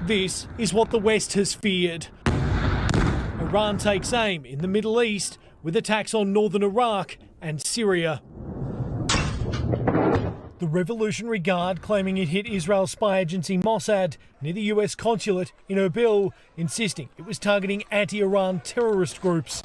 This is what the West has feared. Iran takes aim in the Middle East with attacks on northern Iraq and Syria. The Revolutionary Guard claiming it hit Israel's spy agency Mossad near the US consulate in Erbil, insisting it was targeting anti-Iran terrorist groups.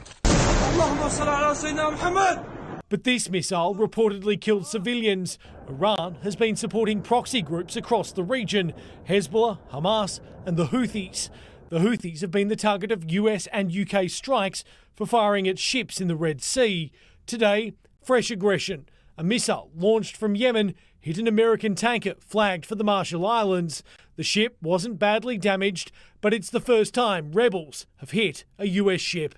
But this missile reportedly killed civilians. Iran has been supporting proxy groups across the region, Hezbollah, Hamas and the Houthis. The Houthis have been the target of US and UK strikes for firing at ships in the Red Sea. Today, fresh aggression. A missile launched from Yemen hit an American tanker flagged for the Marshall Islands. The ship wasn't badly damaged, but it's the first time rebels have hit a US ship.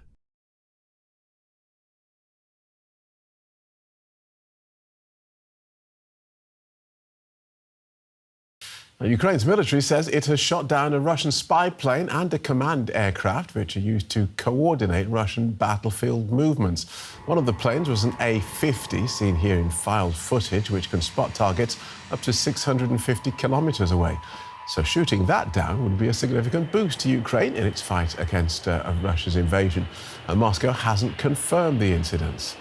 Ukraine's military says it has shot down a Russian spy plane and a command aircraft, which are used to coordinate Russian battlefield movements. One of the planes was an A-50, seen here in filed footage, which can spot targets up to 650 kilometers away. So shooting that down would be a significant boost to Ukraine in its fight against Russia's invasion. Moscow hasn't confirmed the incidents.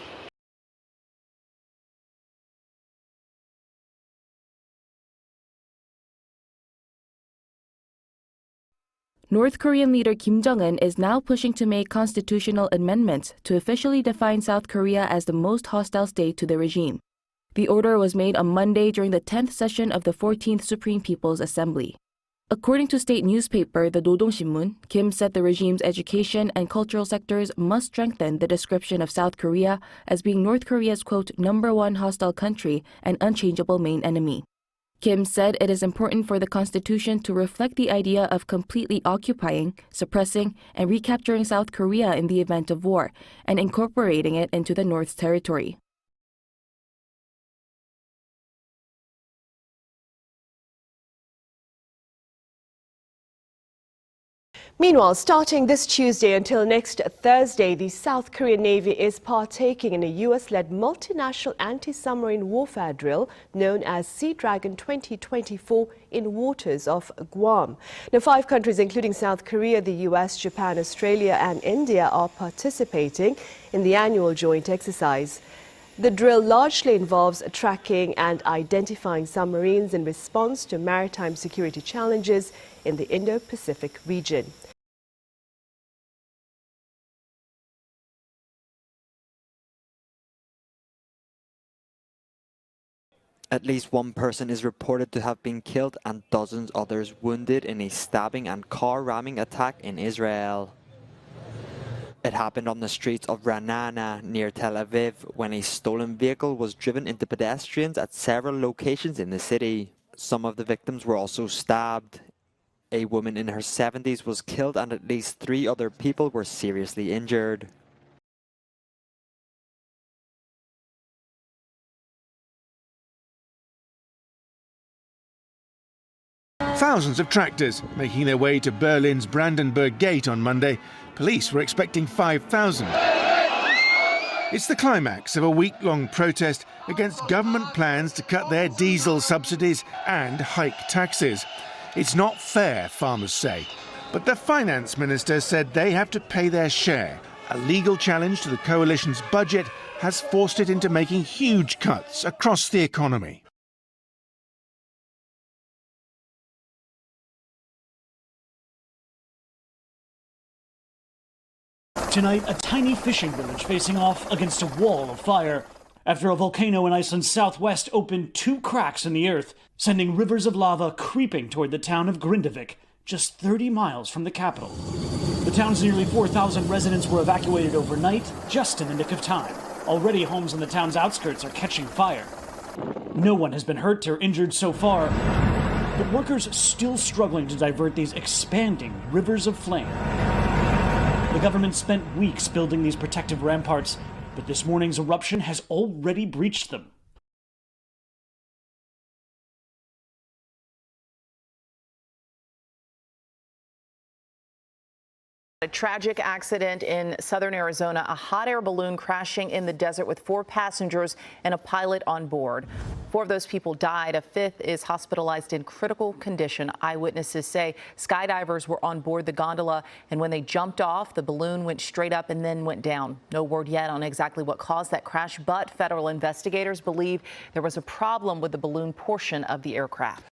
North Korean leader Kim Jong-un is now pushing to make constitutional amendments to officially define South Korea as the most hostile state to the regime. The order was made on Monday during the 10th session of the 14th Supreme People's Assembly. According to state newspaper The Dodong Sinmun, Kim said the regime's education and cultural sectors must strengthen the description of South Korea as being North Korea's, quote, #1 hostile country and unchangeable main enemy. Kim said it is important for the Constitution to reflect the idea of completely occupying, suppressing, and recapturing South Korea in the event of war, and incorporating it into the North's territory. Meanwhile, starting this Tuesday until next Thursday, the South Korean Navy is partaking in a US-led multinational anti-submarine warfare drill known as Sea Dragon 2024 in waters of Guam. Now, 5 countries, including South Korea, the US, Japan, Australia and India, are participating in the annual joint exercise. The drill largely involves tracking and identifying submarines in response to maritime security challenges in the Indo-Pacific region. At least one person is reported to have been killed and dozens others wounded in a stabbing and car ramming attack in Israel. It happened on the streets of Ra'anana near Tel Aviv when a stolen vehicle was driven into pedestrians at several locations in the city. Some of the victims were also stabbed. A woman in her 70s was killed and at least 3 other people were seriously injured. Thousands of tractors making their way to Berlin's Brandenburg Gate on Monday. Police were expecting 5,000. It's the climax of a week-long protest against government plans to cut their diesel subsidies and hike taxes. It's not fair, farmers say. But the finance minister said they have to pay their share. A legal challenge to the coalition's budget has forced it into making huge cuts across the economy. Tonight, a tiny fishing village facing off against a wall of fire after a volcano in Iceland's southwest opened 2 cracks in the earth, sending rivers of lava creeping toward the town of Grindavik, just 30 miles from the capital. The town's nearly 4,000 residents were evacuated overnight, just in the nick of time. Already, homes on the town's outskirts are catching fire. No one has been hurt or injured so far, but workers still struggling to divert these expanding rivers of flame. The government spent weeks building these protective ramparts, but this morning's eruption has already breached them. A tragic accident in southern Arizona, a hot air balloon crashing in the desert with 4 passengers and a pilot on board. 4 of those people died. A 5th is hospitalized in critical condition. Eyewitnesses say skydivers were on board the gondola, and when they jumped off, the balloon went straight up and then went down. No word yet on exactly what caused that crash, but federal investigators believe there was a problem with the balloon portion of the aircraft.